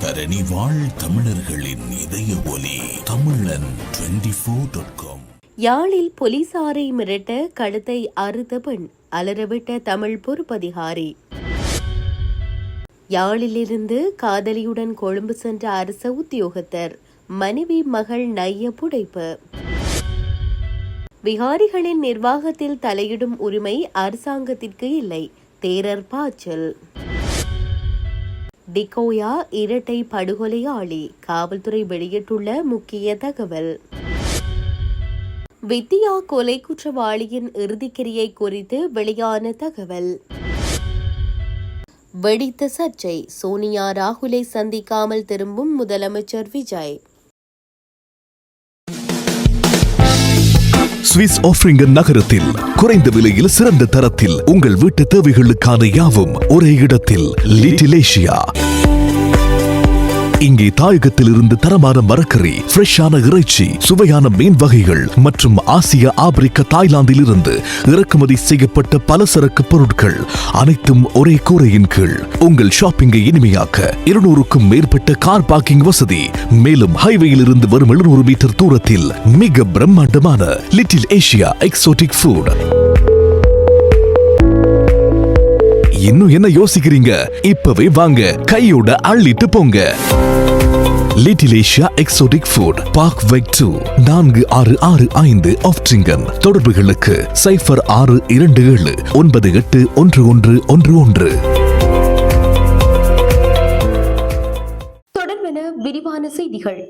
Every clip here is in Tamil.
தரணி வாழ் தமிழர்களின் இதய ஒலி தமிழன் 24.com. யாழில் போலீசாரை மிரட்ட கழுத்தை அறுத்த பெண், அலறவிட்ட தமிழ் பொறுப்பதிகாரி. யாழிலிருந்து காதலியுடன் கொழும்பு சென்ற அரச உத்தியோகத்தர், மனைவி மகள் நைய புடைப்பு. விகாரிகளின் நிர்வாகத்தில் தலையிடும் உரிமை அரசாங்கத்திற்கு இல்லை, தேரர் பாய்ச்சல். டிகோயா இரட்டை படுகொலையாளி, காவல்துறை வெளியிட்டுள்ள முக்கிய தகவல். வித்தியா கொலை குற்றவாளியின் இறுதிக்கிரியை குறித்து வெளியான தகவல். வெடித்த சர்ச்சை, சோனியா ராகுலை சந்திக்காமல் திரும்பும் முதலமைச்சர் விஜய். சுவிஸ் ஆஃப்ரிங்கன் நகரத்தில் குறைந்த விலையில் சிறந்த தரத்தில் உங்கள் வீட்டு தேவைகளுக்கான யாவும் ஒரே இடத்தில். Little Asia. இங்கே தாயகத்தில் இருந்து தரமான மரக்கறி, ஃப்ரெஷ்ஷான இறைச்சி, சுவையான மீன் வகைகள் மற்றும் ஆசிய, ஆப்பிரிக்க, தாய்லாந்தில் இருந்து இறக்குமதி செய்யப்பட்ட பலசரக்கு பொருட்கள் அனைத்தும் ஒரே கூரையின் கீழ். உங்கள் ஷாப்பிங்கை இனிமையாக்க 200க்கும் மேற்பட்ட கார் பார்க்கிங் வசதி. மேலும் ஹைவேயில் இருந்து வரும் 700 மீட்டர் தூரத்தில் மிக பிரம்மாண்டமான லிட்டில் ஏசியா எக்ஸோட்டிக் ஃபுட். இன்னும் என்ன யோசிக்கிறீங்க? இப்பவே வாங்க, கையோட அள்ளிட்டு போங்க. Little Asia exotic food, park வெக் 2, 4665 ஆஃப்ட்ரிங்கன். தொடர்புகளுக்கு 0627981111. தொடர்பென விரிவான செய்திகள்.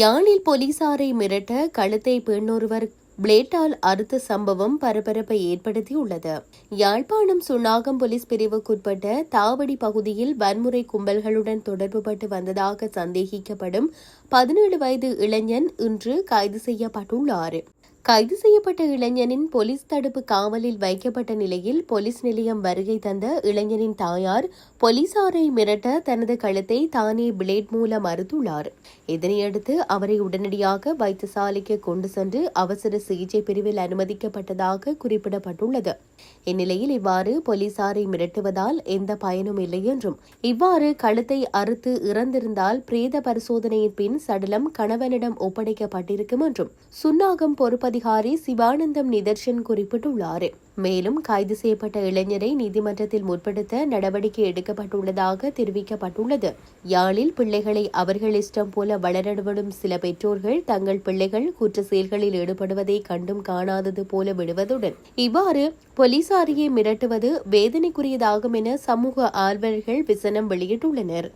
யாழில் போலீசாரை மிரட்ட கழுத்தை பெண்ணொருவர் பிளேட்டால் அறுத்த சம்பவம் பரபரப்பை ஏற்படுத்தியுள்ளது. யாழ்ப்பாணம் சுன்னாகம் போலீஸ் பிரிவுக்குட்பட்ட தாவடி பகுதியில் வன்முறை கும்பல்களுடன் தொடர்புபட்டு வந்ததாக சந்தேகிக்கப்படும் 17 வயது இளைஞன் இன்று கைது செய்யப்பட்டுள்ளார். கைது செய்யப்பட்ட இளைஞனின் போலீஸ் தடுப்பு காவலில் வைக்கப்பட்ட நிலையில் போலீஸ் நிலையம் வருகை தந்த இளைஞனின் தாயார் போலீசாரை மிரட்ட தனது கழுத்தை தானே பிளேட் மூலம் அறுத்துள்ளார். இதனையடுத்து அவரை உடனடியாக வைத்தியசாலைக்கு கொண்டு சென்று அவசர சிகிச்சை பிரிவில் அனுமதிக்கப்பட்டதாக குறிப்பிடப்பட்டுள்ளது. இந்நிலையில் இவ்வாறு போலீசாரை மிரட்டுவதால் எந்த பயனும் இல்லை என்றும், இவ்வாறு கழுத்தை அறுத்து இறந்திருந்தால் பிரேத பரிசோதனையின் பின் சடலம் கணவனிடம் ஒப்படைக்கப்பட்டிருக்கும் என்றும் சுன்னாகம் பொறுப்பதிகாரி சிவானந்தம் நிதர்ஷன் குறிப்பிட்டுள்ளார். மேலும் கைது செய்யப்பட்ட இளைஞரை நீதிமன்றத்தில் முற்படுத்த நடவடிக்கை எடுக்கப்பட்டுள்ளதாக தெரிவிக்கப்பட்டுள்ளது. யாழில் பிள்ளைகளை அவர்கள் இஷ்டம் போல வளரவிடும் சில பெற்றோர்கள் தங்கள் பிள்ளைகள் குற்ற செயல்களில் ஈடுபடுவதை கண்டும் காணாதது போல விடுவதுடன் இவ்வாறு போலீசாரையே மிரட்டுவது வேதனைக்குரியதாகும் என சமூக ஆர்வலர்கள் விசனம் வெளியிட்டுள்ளனர்.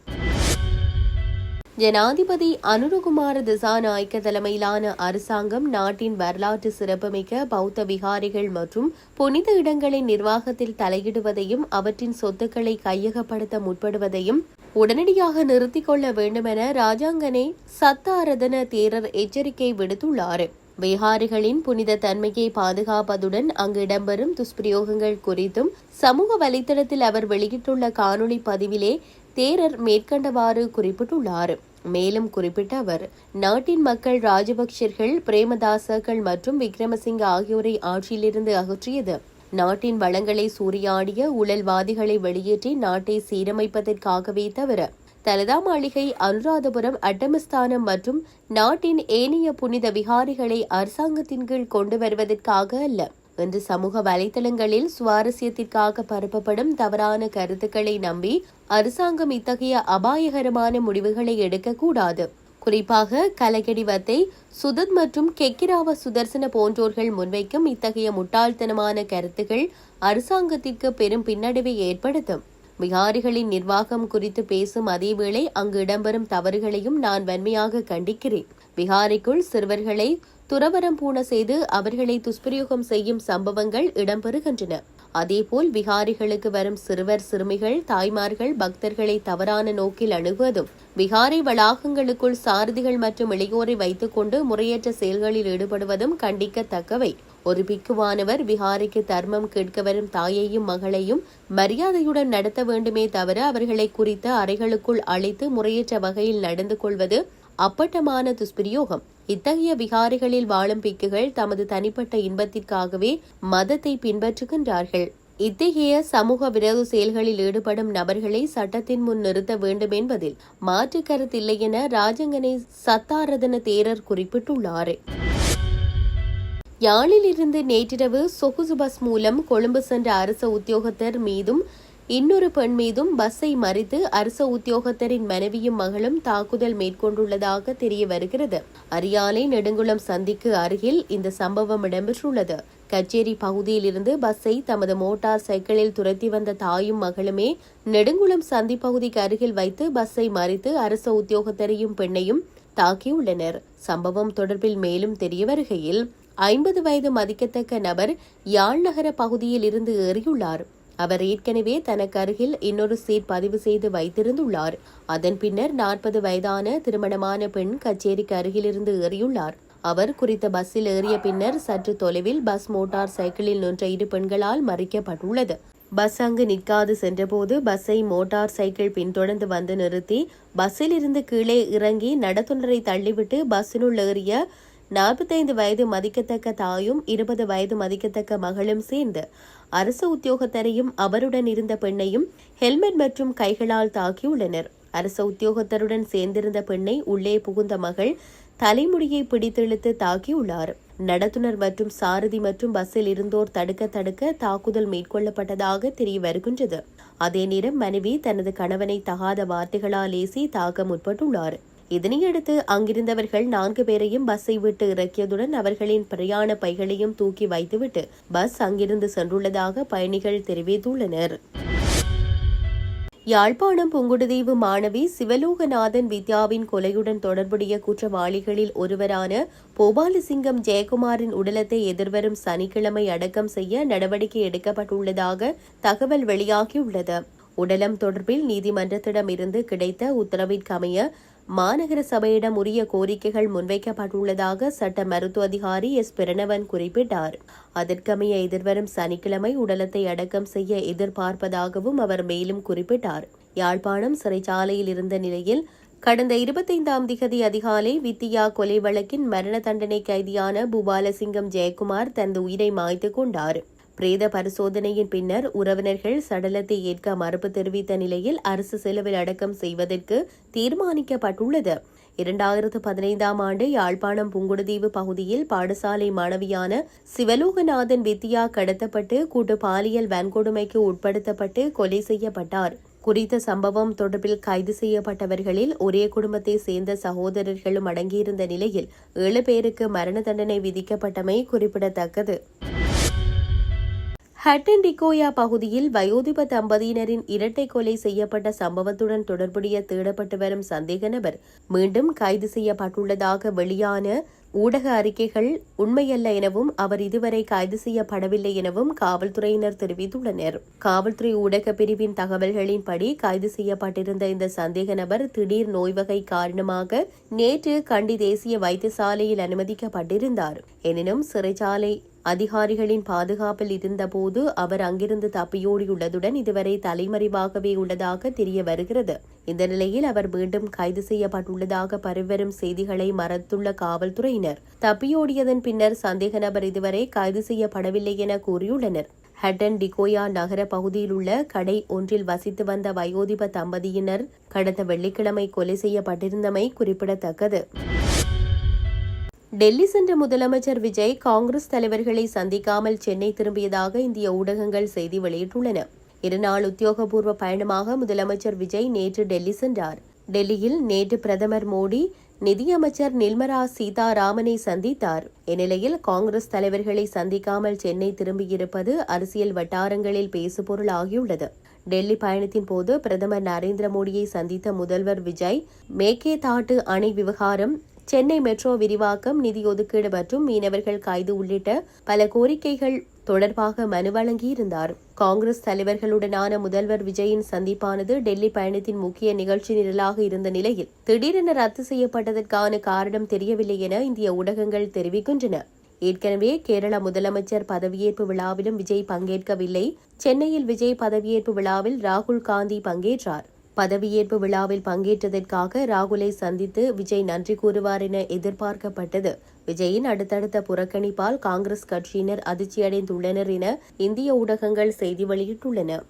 ஜனாதிபதி அனுரகுமார திசாநாயக்க தலைமையிலான அரசாங்கம் நாட்டின் வரலாற்று சிறப்புமிக்க பௌத்த விகாரிகள் மற்றும் புனித இடங்களின் நிர்வாகத்தில் தலையிடுவதையும் அவற்றின் சொத்துக்களை கையகப்படுத்த முற்படுவதையும் உடனடியாக நிறுத்திக் கொள்ள வேண்டுமென ராஜாங்கனே சத்தாரதன தேரர் எச்சரிக்கை விடுத்துள்ளார். விகாரிகளின் புனித தன்மையை பாதுகாப்பதுடன் அங்கு இடம்பெறும் துஷ்பிரயோகங்கள் குறித்தும் சமூக வலைதளத்தில் அவர் வெளியிட்டுள்ள காணொலி பதிவிலே தேரர் மேற்கண்டவாறு குறிப்பிட்டுள்ளார். மேலும் குறிப்பிட்ட அவர், நாட்டின் மக்கள் ராஜபக்சர்கள், பிரேமதாசர்கள் மற்றும் விக்ரமசிங்க ஆகியோரை ஆட்சியிலிருந்து அகற்றியது நாட்டின் வளங்களை சூறையாடிய ஊழல்வாதிகளை வெளியேற்றி நாட்டை சீரமைப்பதற்காகவே தவிர தலதா மாளிகை, அனுராதபுரம், அட்டமஸ்தானம் மற்றும் நாட்டின் ஏனைய புனித விகாரிகளை அரசாங்கத்தின் கீழ் கொண்டு வருவதற்காக அல்ல என்று சமூக வலைதளங்களில் சுவாரஸ்யத்திற்காக பரப்பப்படும் தவறான கருத்துக்களை நம்பி அரசாங்கம் இத்தகைய அபாயகரமான முடிவுகளை எடுக்கக்கூடாது. குறிப்பாக கலகடிவத்தை, சுதத் மற்றும் கெக்கிராவ சுதர்சன போன்றோர்கள் முன்வைக்கும் இத்தகைய முட்டாள்தனமான கருத்துக்கள் அரசாங்கத்திற்கு பெரும் பின்னடைவை ஏற்படுத்தும். விகாரிகளின் நிர்வாகம் குறித்து பேசும் அதேவேளை அங்கு இடம்பெறும் தவறுகளையும் நான் வன்மையாக கண்டிக்கிறேன். விகாரிக்குள் சிறுவர்களை துறவரம் பூண செய்து அவர்களை துஷ்பிரயோகம் செய்யும் சம்பவங்கள் இடம்பெறுகின்றன. அதேபோல் விகாரிகளுக்கு வரும் சிறுவர், சிறுமிகள், தாய்மார்கள், பக்தர்களை தவறான நோக்கில் அணுகுவதும், விகாரை வளாகங்களுக்குள் சாரதிகள் மற்றும் இளையோரை வைத்துக் கொண்டு முறையற்ற செயல்களில் ஈடுபடுவதும் கண்டிக்கத்தக்கவை. ஒரு பிக்குவானவர் விகாரிக்கு தர்மம் கேட்க வரும் தாயையும் மகளையும் மரியாதையுடன் நடத்த வேண்டுமே தவிர அவர்களை குறித்த அறைகளுக்குள் அழைத்து முறையற்ற வகையில் நடந்து கொள்வது அப்பட்டமான துஷ்பிரயோகம். இத்தகைய விகாரிகளில் வாழும் பிக்குகள் தமது தனிப்பட்ட இன்பத்திற்காகவே மதத்தை பின்பற்றுகின்றார்கள். இத்தகைய சமூக விரோத செயல்களில் ஈடுபடும் நபர்களை சட்டத்தின் முன் நிறுத்த வேண்டும் என்பதில் மாற்று கருத்தில்லை என ராஜங்கனை சத்தாரதன தேரர் குறிப்பிட்டுள்ளார். யாழிலிருந்து நேற்றிரவு சொகுசு பஸ் மூலம் கொழும்பு சென்ற அரச உத்தியோகத்தர் மீதும் இன்னொரு பெண் மீதும் பஸ்ஸை மறித்து அரச உத்தியோகத்தரின் மனைவியும் மகளும் தாக்குதல் மேற்கொண்டுள்ளதாக தெரிய வருகிறது. அரியாலை நெடுங்குளம் சந்திக்கு அருகில் இந்த சம்பவம் இடம்பெற்றுள்ளது. கச்சேரி பகுதியில் இருந்து பஸ்ஸை தமது மோட்டார் சைக்கிளில் துரத்தி வந்த தாயும் மகளுமே நெடுங்குளம் சந்தி பகுதிக்கு அருகில் வைத்து பஸ்ஸை மறித்து அரச உத்தியோகத்தரையும் பெண்ணையும் தாக்கியுள்ளனர். சம்பவம் தொடர்பில் மேலும் தெரிய வருகையில் 50 வயது மதிக்கத்தக்க நபர் யாழ் நகர பகுதியில் இருந்து ஏறியுள்ளார். அவர் ஏற்கனவே தனக்கு அருகில் இன்னொரு சீட் பதிவு செய்து வைத்திருந்துள்ளார். அதன் பின்னர் 40 வயதான திருமணமான பெண் கச்சேரிக்கு அருகிலிருந்து ஏறியுள்ளார். அவர் குறித்த பஸ்ஸில் ஏறிய பின்னர் சற்று தொலைவில் பஸ் மோட்டார் சைக்கிளில் நின்ற 2 பெண்களால் மறிக்கப்பட்டுள்ளது. பஸ் அங்கு நிற்காது சென்றபோது பஸ்ஸை மோட்டார் சைக்கிள் பின்தொடர்ந்து வந்து நிறுத்தி பஸ்ஸில் இருந்து கீழே இறங்கி நடத்துனரை தள்ளிவிட்டு பஸ்ஸினுள் ஏறிய 45 வயது மதிக்கத்தக்க தாயும் 20 வயது மதிக்கத்தக்க மகளும் சேர்ந்து அரசு உத்தியோகத்தரையும் அவருடன் இருந்த பெண்ணையும் ஹெல்மெட் மற்றும் கைகளால் தாக்கியுள்ளனர். அரசு உத்தியோகத்தருடன் சேர்ந்திருந்த பெண்ணை உள்ளே புகுந்த மகள் தலைமுடியை பிடித்திழுத்து தாக்கியுள்ளார். நடத்துனர் மற்றும் சாரதி மற்றும் பஸ்ஸில் இருந்தோர் தடுக்க தாக்குதல் மேற்கொள்ளப்பட்டதாக தெரிய வருகின்றது. அதே நேரம் மனைவி தனது கணவனை தகாத வார்த்தைகளால் ஏசி தாக்க முற்பட்டுள்ளார். இதனையடுத்து அங்கிருந்தவர்கள் 4 பேரையும் பஸ்ஸை விட்டு இறக்கியதுடன் அவர்களின் பிரயாண பைகளையும் தூக்கி வைத்துவிட்டு பஸ் அங்கிருந்து சென்றுள்ளதாக பயணிகள் தெரிவித்துள்ளனர். யாழ்ப்பாணம் புங்குடுதீவு மாணவி சிவலோகநாதன் வித்யாவின் கொலையுடன் தொடர்புடைய குற்றவாளிகளில் ஒருவரான போபாலசிங்கம் ஜெயக்குமாரின் உடலத்தை எதிர்வரும் சனிக்கிழமை அடக்கம் செய்ய நடவடிக்கை எடுக்கப்பட்டுள்ளதாக தகவல் வெளியாகியுள்ளது. உடலம் தொடர்பில் நீதிமன்றத்திடம் இருந்து கிடைத்த உத்தரவிற்கமைய மாநகர சபையிடம் உரிய கோரிக்கைகள் முன்வைக்கப்பட்டுள்ளதாக சட்ட மருத்துவ அதிகாரி எஸ். பிரணவன் குறிப்பிட்டார். அதற்கமைய எதிர்வரும் சனிக்கிழமை உடலத்தை அடக்கம் செய்ய எதிர்பார்ப்பதாகவும் அவர் மேலும் குறிப்பிட்டார். யாழ்ப்பாணம் சிறைச்சாலையில் இருந்த நிலையில் கடந்த 25ஆம் திகதி அதிகாலை வித்தியா கொலை வழக்கின் மரண தண்டனை கைதியான பூபாலசிங்கம் ஜெயக்குமார் தனது உயிரை மாய்த்துக் கொண்டார். பிரேத பரிசோதனையின் பின்னர் உறவினர்கள் சடலத்தை ஏற்க மறுப்பு தெரிவித்த நிலையில் அரசு செலவில் அடக்கம் செய்வதற்கு தீர்மானிக்கப்பட்டுள்ளது. 2015ஆம் ஆண்டு யாழ்ப்பாணம் புங்குடுதீவு பகுதியில் பாடசாலை மாணவியான சிவலோகநாதன் வித்யா கடத்தப்பட்டு கூட்டு பாலியல் வன்கொடுமைக்கு உட்படுத்தப்பட்டு கொலை செய்யப்பட்டார். குறித்த சம்பவம் தொடர்பில் கைது செய்யப்பட்டவர்களில் ஒரே குடும்பத்தை சேர்ந்த சகோதரர்களும் அடங்கியிருந்த நிலையில் 7 பேருக்கு மரண தண்டனை விதிக்கப்பட்டமை குறிப்பிடத்தக்கது. ஹட்டன் டிகோயா பகுதியில் வயோதிப தம்பதியினரின் இரட்டை கொலை செய்யப்பட்ட சம்பவத்துடன் தொடர்புடைய தேடப்பட்டு வரும் சந்தேக நபர் மீண்டும் கைது செய்யப்பட்டுள்ளதாக வெளியான ஊடக அறிக்கைகள் உண்மையல்ல எனவும் அவர் இதுவரை கைது செய்யப்படவில்லை எனவும் காவல்துறையினர் தெரிவித்துள்ளனர். காவல்துறை ஊடக பிரிவின் தகவல்களின்படி கைது செய்யப்பட்டிருந்த இந்த சந்தேக நபர் திடீர் நோய் வகை காரணமாக நேற்று கண்டி தேசிய வைத்தியசாலையில் அனுமதிக்கப்பட்டிருந்தார். எனினும் சிறைச்சாலை அதிகாரிகளின் பாதுகாப்பில் இருந்தபோது அவர் அங்கிருந்து தப்பியோடியுள்ளதுடன் இதுவரை தலைமறைவாகவே உள்ளதாக தெரிய வருகிறது. இந்த நிலையில் அவர் மீண்டும் கைது செய்யப்பட்டுள்ளதாக பரவிவரும் செய்திகளை மறுத்துள்ள காவல்துறையினர் தப்பியோடியதன் பின்னர் சந்தேக நபர் இதுவரை கைது செய்யப்படவில்லை என கூறியுள்ளனர். ஹட்டன் டிகோயா நகர பகுதியில் உள்ள கடை ஒன்றில் வசித்து வந்த வயோதிப தம்பதியினர் கடந்த வெள்ளிக்கிழமை கொலை செய்யப்பட்டிருந்தமை குறிப்பிடத்தக்கது. டெல்லி சென்ற முதலமைச்சர் விஜய் காங்கிரஸ் தலைவர்களை சந்திக்காமல் சென்னை திரும்பியதாக இந்திய ஊடகங்கள் செய்தி வெளியிட்டுள்ளன. 2 நாள் உத்தியோகபூர்வ பயணமாக முதலமைச்சர் விஜய் நேற்று டெல்லி சென்றார். டெல்லியில் நேற்று பிரதமர் மோடி நிதியமைச்சர் நிர்மலா சீதாராமனை சந்தித்தார். இந்நிலையில் காங்கிரஸ் தலைவர்களை சந்திக்காமல் சென்னை திரும்பியிருப்பது அரசியல் வட்டாரங்களில் பேசுபொருள் ஆகியுள்ளது. டெல்லி பயணத்தின் போது பிரதமர் நரேந்திர மோடியை சந்தித்த முதல்வர் விஜய் மேகேதாட்டு அணை விவகாரம், சென்னை மெட்ரோ விரிவாக்கம், நிதி ஒதுக்கீடு மற்றும் மீனவர்கள் கைது உள்ளிட்ட பல கோரிக்கைகள் தொடர்பாக மனு வழங்கியிருந்தார். காங்கிரஸ் தலைவர்களுடனான முதல்வர் விஜயின் சந்திப்பானது டெல்லி பயணத்தின் முக்கிய நிகழ்ச்சி நிரலாக இருந்த நிலையில் திடீரென ரத்து செய்யப்பட்டதற்கான காரணம் தெரியவில்லை என இந்திய ஊடகங்கள் தெரிவிக்கின்றன. ஏற்கனவே கேரள முதலமைச்சர் பதவியேற்பு விழாவிலும் விஜய் பங்கேற்கவில்லை. சென்னையில் விஜய் பதவியேற்பு விழாவில் ராகுல் காந்தி பங்கேற்றார். பதவியேற்பு விழாவில் பங்கேற்றதற்காக ராகுலை சந்தித்து விஜய் நன்றி கூறுவார் என எதிர்பார்க்கப்பட்டது. விஜயின் அடுத்தடுத்த புறக்கணிப்பால் காங்கிரஸ் கட்சியினர் அதிர்ச்சியடைந்துள்ளனர் என இந்திய ஊடகங்கள் செய்தி வெளியிட்டுள்ளன.